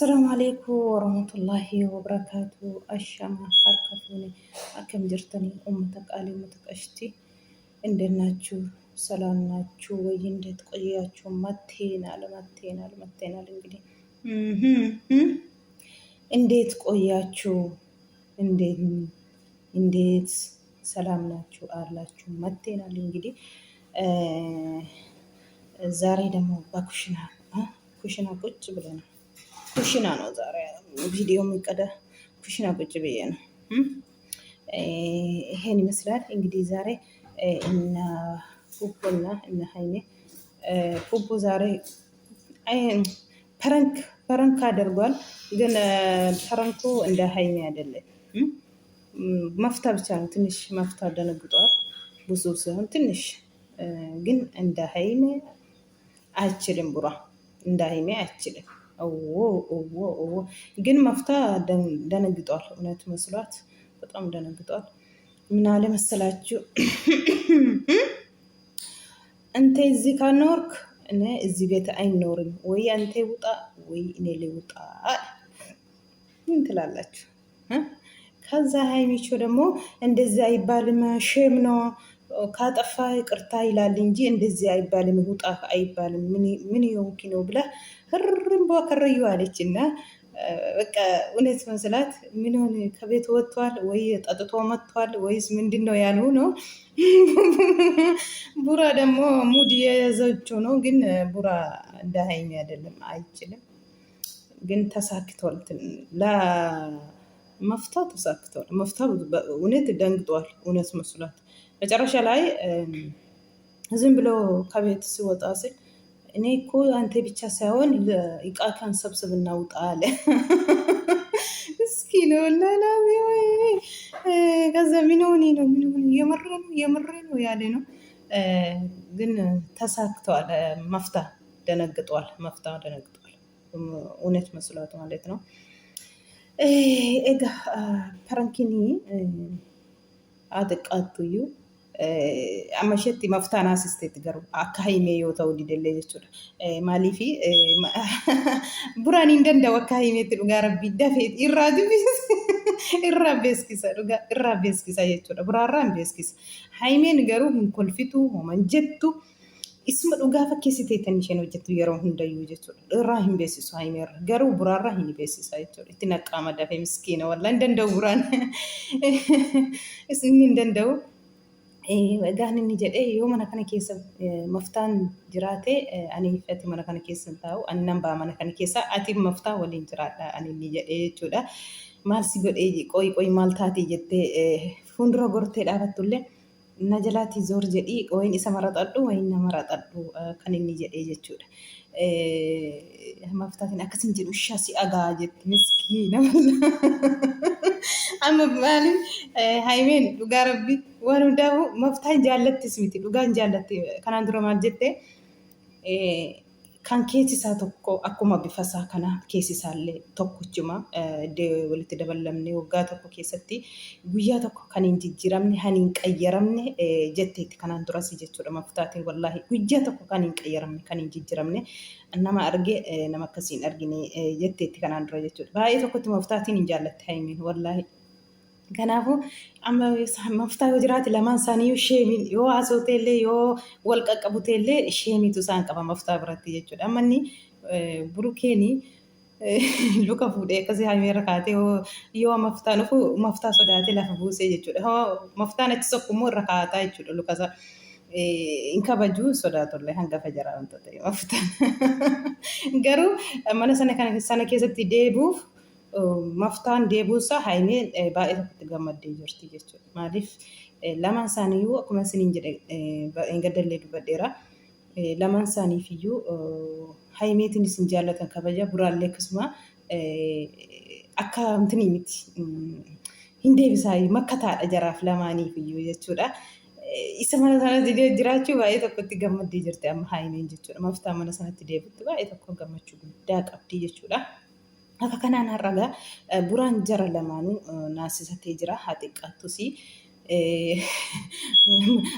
السلام عليكم ورحمة الله وبركاته. الشمع حركة أكم جرتني أمتك آل أمتك أشتي عندنا ሰላም ናችሁ ወይ? እንዴት ቆያችሁ? መቴናል እንግዲህ እንዴት ቆያችሁ? እንዴት ሰላም ናችሁ አላችሁ? መቴናል እንግዲህ ዛሬ ደግሞ በኩሽና ቁጭ ብለናል። ኩሽና ነው ዛሬ ቪዲዮ የሚቀዳ ኩሽና ቁጭ ብዬ ነው። ይሄን ይመስላል እንግዲህ ዛሬ እነ ቡቡና እነ ሀይሜ ቡቡ ዛሬ ፐረንክ አድርጓል። ግን ፐረንኩ እንደ ሀይሜ አይደለም። መፍታ ብቻ ነው ትንሽ መፍታ ደነግጧል። ብዙ ሲሆን ትንሽ ግን እንደ ሀይሜ አይችልም። ቡራ እንደ ሀይሜ አይችልም። ግን መፍታ ደነግጧል። እውነት መስሏት በጣም ደነግጧል። ምን አለ መሰላችሁ? አንተ እዚህ ካኖርክ እኔ እዚህ ቤት አይኖርም። ወይ አንተ ውጣ ወይ እኔ ልውጣ። ምን ትላላችሁ? ከዛ ሀይሚቾ ደግሞ እንደዚህ አይባልም፣ ሼም ነው፣ ካጠፋ ይቅርታ ይላል እንጂ እንደዚህ አይባልም፣ ውጣ አይባልም፣ ምን ይሆንክ ነው ብላ ህርምቧ ከረዩ አለች። እና በቃ እውነት መስላት ምን ሆነ ከቤት ወጥቷል ወይ ጠጥቶ መጥቷል ወይስ ምንድን ነው ያሉ ነው። ቡራ ደግሞ ሙድ የያዘችው ነው። ግን ቡራ እንደ ሀይሚ አይደለም፣ አይችልም። ግን ተሳክቷል። ለመፍታ ተሳክቷል። መፍታ እውነት ደንግጧል። እውነት መስሏት መጨረሻ ላይ ዝም ብሎ ከቤት ሲወጣ ስል እኔ እኮ አንተ ብቻ ሳይሆን እቃ ካን ሰብስብ እናውጣ አለ። እስኪ ነው ላላዊ ከዛ ምን ሆኔ ነው የምሬ ነው ያለ ነው። ግን ተሳክተዋል። መፍታ ደነግጧል። እውነት መስሏት ማለት ነው። ኤጋ ፐረንኪኒ አጥቃቱዩ ammashetti maftaan asisteetti garuu akka himee yoo ta'u didallee jechuudha. Maaliif buraan hin danda'u akka himeetti dhugaa rabbii dafee irraa beeskisa jechuudha. Buraarraa hin beeskisa. Himeen garuu hin kolfitu homan jettu isuma dhugaa fakkeessiteetan isheen hojjettu yeroo hundayyuu jechuudha. Irraa hin beeksisu himeerra garuu buraarraa hin beeksisa jechuudha. Itti naqqaama dafee miskiina wallaa hin danda'u buraan isin hin danda'u. Egaan inni jedhee yoo mana kana keessa maftaan jiraate ani ati mana kana keessa hin taa'u, ani nan ba'a mana kana keessa, ati maftaa waliin jiraadha ani inni jedhee jechuudha. Maal si godhee qoyi maal taatee jettee fuuldura gortee dhaabattullee na jalaatii zoor jedhii wayin isa maraxadhu wayin na maraxadhu kan inni jedhee jechuudha. Maftaatiin akkasin jedhu shaa si agaa jetti miskiina. Amma maaliin haimeen dhugaa rabbi waan hundaa'u maftaan jaallattis miti dhugaan jaallatti. Kanaan dura maal jettee kan keessisaa tokko akkuma bifasaa kana keessisaallee tokkochuma walitti dabalamne waggaa tokko keessatti guyyaa tokko kan hin jijjiiramne kan hin qayyaramne jetteetti kanaan duras jechuudha. Maftaatiin wallaahi guyyaa tokko kan hin qayyaramne kan hin jijjiiramne nama arge nama akkasiin argine jetteetti kanaan dura jechuudha. Baay'ee tokkotti maftaatiin hin jaallatti haimeen wallaahi. Kanaafuu amma maftaa yoo jiraate lamaan isaanii sheemiin yoo haasofteellee yoo wal qaqqabuteellee sheemiitu isaan qaba maftaa biratti jechuudha. Amma inni burukeeni luka fuudhee akkasii haayimeerra kaatee yoo maftaan dhufu maftaa sodaatee lafa buusee jechuudha. Maftaan achi sokkummoo irra kaataa jechuudha lukasaa. In kabajuu sodaatullee hangafa jara wanta ta'e maftaan. Garuu mana sana keessatti deebuuf maftaan deebuusaa haimeen baay'ee tokkotti gammaddee jirti jechuudha. Maaliif lamaan isaaniiyyuu akkuma isiniin jedhe gadallee dubbadheera. Lamaan isaaniifiyyuu haimeetiin isin jaallatan kabaja buraallee akkasuma akka amtinii miti hin deebisaa makkataadha jaraaf lamaaniifiyyuu jechuudha. Isa mana sanatti jiraachuu baay'ee tokkotti gammaddee jirti amma haimeen jechuudha. Maftaa mana sanatti deebitti baay'ee tokko gammachuu guddaa qabdi jechuudha. Akka kanaan har'agaa buraan jara lamaanuu naasisatee jira. Haa xiqqaattus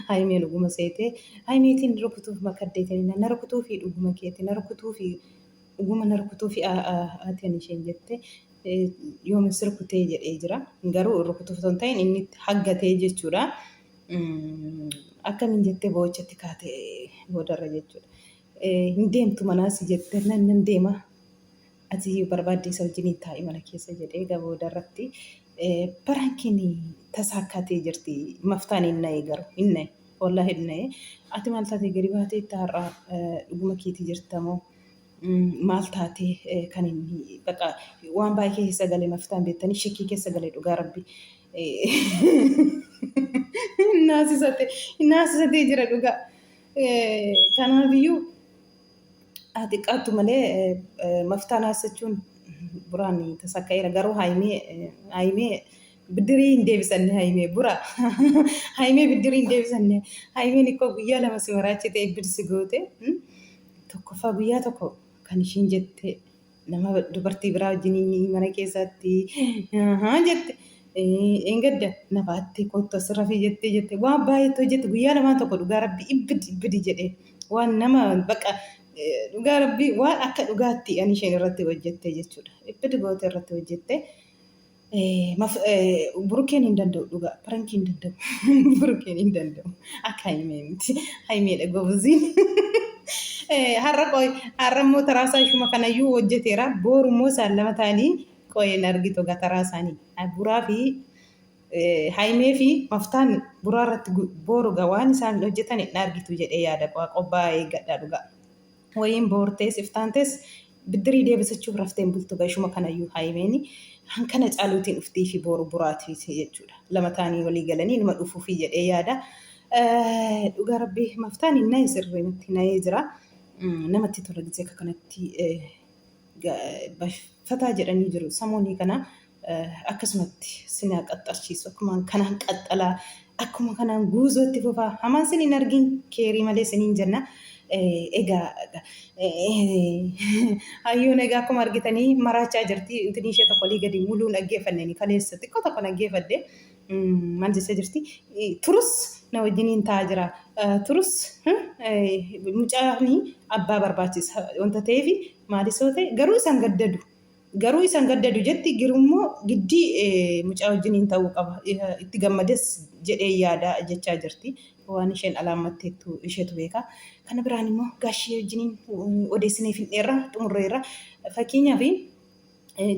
haimeen dhuguma seetee haimeetiin rukutuuf makaddeetanii na rukutuu fi dhuguma keetii na rukutuu fi dhuguma na rukutuu fi ati ani isheen jette yoom sirkutee jedhee jira. Garuu rukutuuf osoo hin ta'in inni haggatee jechuudha. Akkamiin jettee boo'ichatti kaatee boodarra jechuudha. Hin deemtu manaas jette nan deema. Ati barbaadde isa wajjin taa'e mana keessa jedhee boodarratti barankiin tasaakkaatee jirti. Maftaan hin na'e garuu hin na'e. Wallaahi hin na'e. Ati maal taatee gadi baatee itti har'aa dhuguma keetii jirtamoo maal taatee kan inni baqa waan baay'ee keessa galee maftaan beektanii shakkii keessa galee dhugaa rabbi. Naasisatee jira dhugaa. Kanaafiyyuu ati qaattu malee maftaa naasachuun buraan tasakka'eera garuu haayimee biddirii hin deebisanne haayimee bura haayimee biddirii hin deebisanne haayimeen ikkoo guyyaa lama si maraachite ibbirsi goote tokkoffaa guyyaa tokko kan ishiin jette nama dubartii biraa wajjin mana keessatti jette. Engadda nafaatti kottu asirra fi jette waan baay'eetu hojjette guyyaa lamaan tokko dhugaa rabbi ibbidi jedhee waan nama baqa dhugaa rabbi waan akka dhugaatti ani isheen irratti hojjette jechuudha. Ibbidi goote irratti hojjette. Burukeen hin danda'u dhugaa parankii hin danda'u burukeen hin danda'u akka haayimee miti haayimeedha gobuziin. Har'a immoo taraasaa ishuma kanayyuu hojjeteera booru immoo isaan lama ta'anii qo'een argitu gataraa isaanii buraa fi haayimee fi maftaan buraa irratti booru waan isaan hojjetan hin argitu jedhee yaada qobbaa eeggadha dhugaa. Wayiin boortees iftaantees biddirii deebisachuuf rafteen bultu gashuma kanayyuu haayimeeni hankana caaluutiin dhuftii fi booru buraati jechuudha. Lama ta'anii walii galanii nama dhufuufi jedhee yaada. Dhugaa rabbii maftaan hin na'e sirriitti na'ee jira. Namatti tola gisee akka kanatti fataa jedhanii jiru. Samoonii kana akkasumatti sinaa qaxxarchiisu akkuma kanaan qaxxalaa akkuma kanaan guuzootti fufaa hamaan sin hin argin keerii malee siniin jenna. Egaa hayyoon egaa akkuma argitanii maraachaa jirti. Intinii ishee tokko olii gadi muluun dhaggeeffanneen kaleessa xiqqoo tokko dhaggeeffadde maal jechaa jirti. Turus na wajjiniin taa'aa jira. Turus mucaanii abbaa barbaachisa wanta ta'eef maalisoo ta'e garuu isaan gaddadu jetti girummoo giddii mucaa wajjiniin ta'uu qaba. Itti gammades jedhee yaada jechaa jirti. Waan isheen alaammatteettu isheetu beeka. Kana biraan immoo gaashii wajjiniin odeessinee fidheerra xumurreerra. Fakkeenyaaf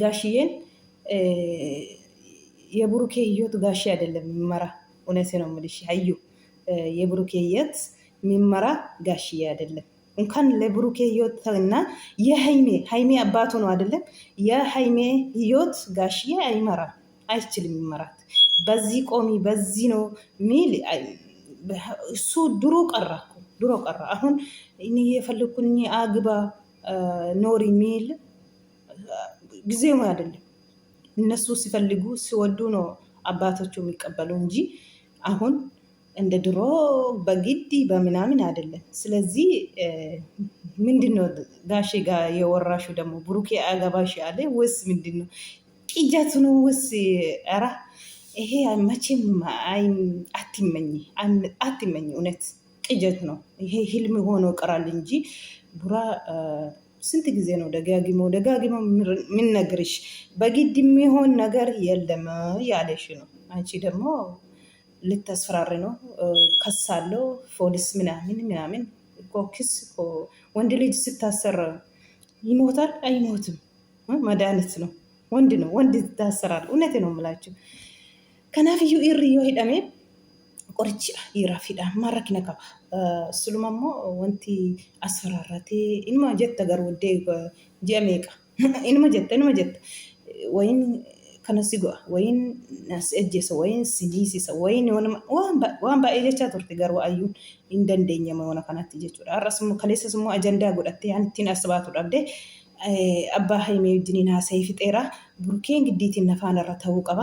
gaashiyeen የብሩኬ ህይወት ጋሺ አይደለም የሚመራ እውነት ነው የምልሽ ሀዩ የብሩኬ ህይወት የሚመራ ጋሺ አይደለም እንኳን ለብሩኬ ህይወት እና የሃይሜ አባቱ ነው አይደለም የሃይሜ ህይወት ጋሺ አይመራም አይችልም ይመራት በዚህ ቆሚ በዚህ ነው ሚል እሱ ድሮ ቀራ አሁን እኔ የፈለኩኝ አግባ ኖሪ ሚል ጊዜው አይደለም እነሱ ሲፈልጉ ሲወዱ ነው አባቶቹ የሚቀበሉ እንጂ አሁን እንደ ድሮ በግድ በምናምን አይደለም። ስለዚህ ምንድነው ጋሼ ጋር የወራሹ ደግሞ ብሩኬ አገባሽ አለ ወስ ምንድነው ቅጃቱ ነው ወስ አራ ይሄ መቼም አትመኝ እውነት ቅጀት ነው። ይሄ ህልም ሆኖ ቀራል እንጂ ቡራ ስንት ጊዜ ነው ደጋግሞ ምን ነግርሽ በግድ የሚሆን ነገር የለም ያለሽ ነው። አንቺ ደግሞ ልታስፈራሪ ነው ከሳለው ፖሊስ ምናምን እኮ ክስ እኮ ወንድ ልጅ ስታሰር ይሞታል አይሞትም መድኃኒት ነው ወንድ ይታሰራል። እውነቴ ነው የምላችሁ ከናፍዩ ኢሪዮ ሄዳሜ ቆርጭ ይራፊዳ ማረክነ ቀባ ስሉማሞ ወንቲ አስፈራራቴ ኢንማ ጀተ ጋር ወደ ጀሜቃ ኢንማ ጀተ ወይን ከነሲጎ ወይን ናስእጀሰ ወይን ሲጂሲሰ ወይን ዋን ባኤጀቻ ቱርቲ ጋር ዋአዩ እንደንደኛ መሆነ ከናት ጀቹ አራስሙ ከሌሰስሙ አጀንዳ ጎዳቴ አንቲን አስባቱ ዳብደ አባ ሃይሜ ጅኒና ሰይፍ ጤራ ቡርኬን ግዲቲን ነፋነራ ተውቀባ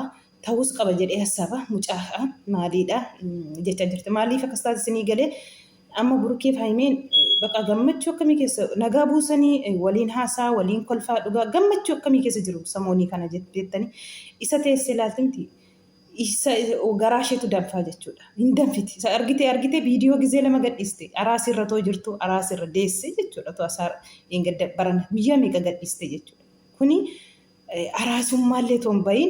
ta'us qaba jedhee hasaaba mucaa maaliidha jecha jirti maaliif akkas isinii galee amma burukeef haymeen baqa gammachuu akkamii keessa nagaa buusanii waliin haasaa waliin kolfaa dhugaa gammachuu akkamii keessa jiru samoonii kana jettanii isa teessee ilaaltimti isa garaasheetu danfaa jechuudha. Hin danfiti. Isa argitee viidiyoo gizee lama gadhiiste araasirra too jirtu araasirra deesse jechuudha. Too asaar eeggadda baran guyyaa meeqa gadhiiste jechuudha. Kuni araasummaallee toon bahin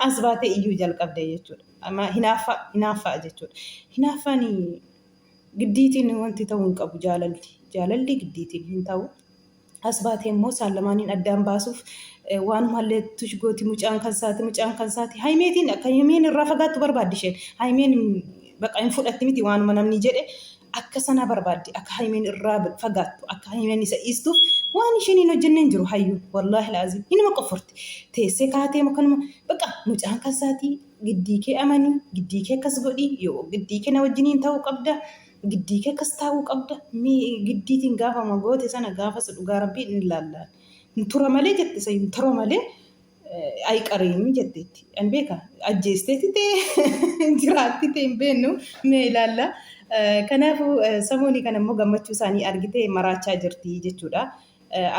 as baatee iyyuu jalqabde jechuudha. Amma hinaaffaa jechuudha. Hinaaffaan giddiitiin wanti ta'uu hin qabu jaalalli giddiitiin hin ta'u. As baatee immoo isaan lamaaniin addaan baasuuf waanumallee tushgooti mucaan kan saati haimeetiin akka himeen irraa fagaattu barbaaddi isheen haimeen baqa hin fudhatti miti waanuma namni jedhe akka sana barbaaddi akka haimeen irraa fagaattu akka haimeen isa istuuf waan isheen hin hojjenneen jiru hayyuun wallaahi laazim hinuma qofforti teessee kaatee kanuma baqa mucaan kan saati giddii kee amanii giddii kee akkas godhi yoo giddii kee na wajjiniin ta'uu qabda. Giddii kee akkas taa'uu qabda. Giddiitiin gaafa magoote sana gaafa dhugaa rabbii hin ilaallaan. Tura malee jette isa tura malee ay qareemi jetteetti. An beeka ajjeesteetti ta'e jiraatti ta'e hin beeknu mee ilaalla. Kanaafuu samoonii kana immoo gammachuu isaanii argitee maraachaa jirti jechuudha.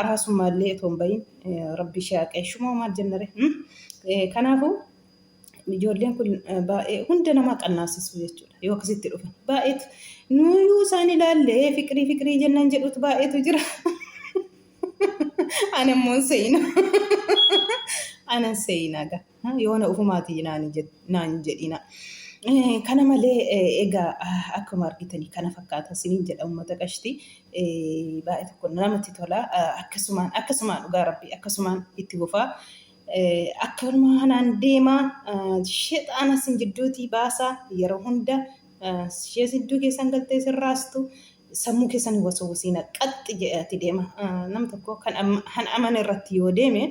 Araasummaallee otoo hin bahin rabbi ishee haqeeshumoo maal jennare. Kanaafuu ijoolleen kun baay'ee hunda namaa qannaasisu jechuudha. Yoo akkasitti dhufan baay'eetu nuyyuu isaan ilaallee fiqirii jennaan jedhutu baay'eetu jira. Anammoo seena. Anan seena gaa. Yoona ufumaati naan jedhina. Kana malee egaa akkuma argitanii kana fakkaata siniin jedha uummata qashtii baay'ee tokko namatti tola akkasumaan dhugaa rabbii akkasumaan itti gufaa. Akkuma kanaan deemaa sheexaana sin jidduutii baasaa yeroo hunda ishee jidduu keessan galtee sirraastu sammuu keessan wasawwasiina qaxxi jedhati deema. Nam tokko kan amane irratti yoo deeme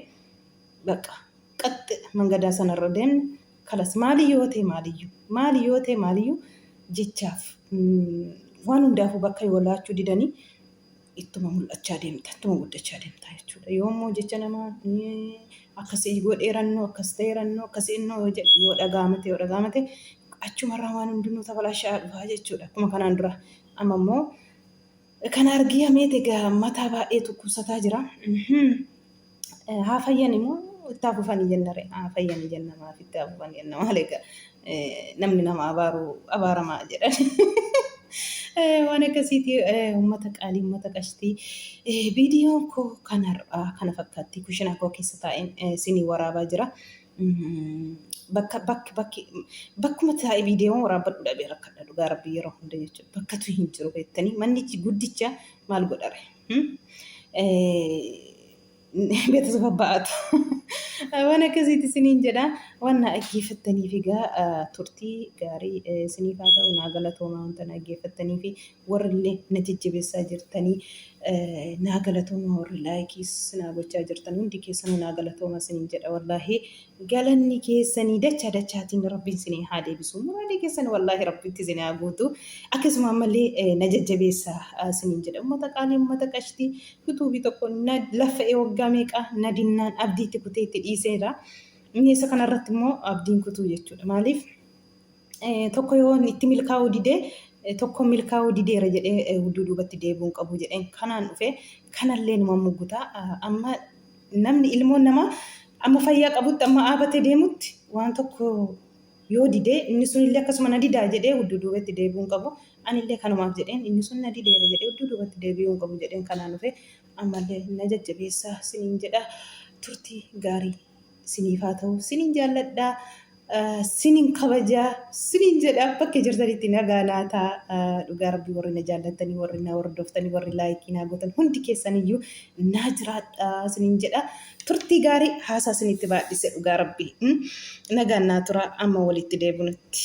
baqa qaxxi mangadaa sanarra deemne kalas maaliyyoo ta'e jechaaf waan hundaafuu bakka yoo laachuu didanii ittuma mul'achaa deemta ittuma guddachaa deemta jechuudha. Yoommoo jecha namaa akkasii godheerannoo akkas ta'eerannoo akkasii innoo yoo dhagaamate achumarraa waan hundinuu taphalaashaa dhufaa jechuudha. Akkuma kanaan dura amma immoo kan argiyamee egaa mataa baay'ee tukkusataa jira. Haa fayyan immoo itti afuufanii jennare haa fayyanii jenna maaf itti afuufanii jenna maal egaa namni nama abaaramaa jedhan. Waan akkasiiti uummata qaalii uummata qashtii viidiyoon koo kana fakkaatti kushinaa koo keessa taa'een sinii waraabaa jira. Bakkuma taa'e viidiyoon waraabadhu dhabee rakkadha dhugaa rabbii yeroo hunda jechuudha. Bakkatu hin jiru beektanii mannichi guddicha maal godhare beeksisa baa'atu. Waan akkasiiti siniin jedha waan na dhaggeeffattaniif egaa turtii gaarii siniif haa ta'u naa galatoomaa wanta na dhaggeeffattanii fi warrillee na jajjabeessaa jirtanii naa galatoomaa warri laayikiis naa gochaa jirtan hundi keessanuu naa galatoomaa siniin jedha wallaahi galanni keessanii dachaatiin rabbiin sinii haa deebisu muraadii keessan wallaahi rabbitti sinii haa guutu akkasuma ammallee na jajjabeessaa siniin jedha uummata qaalii uummata qashtii yuutuubii tokko na laffa'ee waggaa meeqa na dinnaan abdiitti kutee itti dhiiseera. Inni isa kanarratti immoo abdiin kutuu jechuudha. Maaliif tokko yoo itti milkaa'uu didee tokko milkaa'uu dideera jedhee duubatti deebi'uun qabu jedheen kanaan dhufee kanallee nama muggutaa amma namni ilmoon namaa amma fayyaa qabutti amma dhaabatee deemutti waan tokko yoo didee inni sunillee akkasuma na didaa jedhee duubatti deebi'uun qabu. Anillee kanumaaf jedheen inni sun na dideera jedhee duubatti deebi'uun qabu jedheen kanaan dhufee ammallee na jajjabeessaa siniin jedha. Turtii gaarii siniif haa ta'u siniin jaalladhaa siniin kabajaa siniin jedhaa bakka jirtanitti nagaa naataa dhugaa rabbii warri na jaallattanii warri na hordoftanii warri laayikii naa gootan hundi keessaniyyuu naa jiraadhaa siniin jedha. Turtii gaarii haasaa sinitti baadhise dhugaa rabbii nagaan naa tura amma walitti deebinutti.